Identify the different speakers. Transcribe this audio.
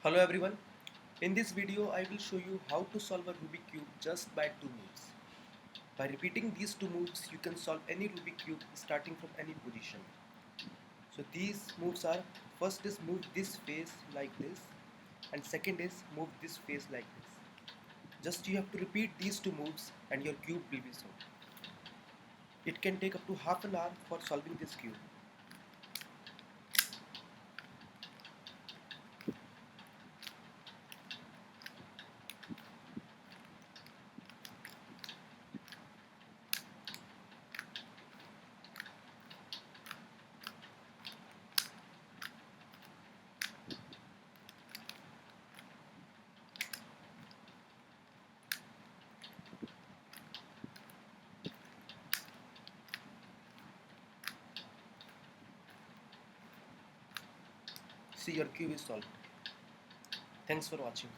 Speaker 1: Hello everyone. In this video I will show you how to solve a Rubik cube just by two moves. By repeating these two moves you can solve any Rubik cube starting from any position. So these moves are, first is move this face like this and second is move this face like this. Just you have to repeat these two moves and your cube will be solved. It can take up to half an hour for solving this cube. See, your cube is solved. Thanks for watching.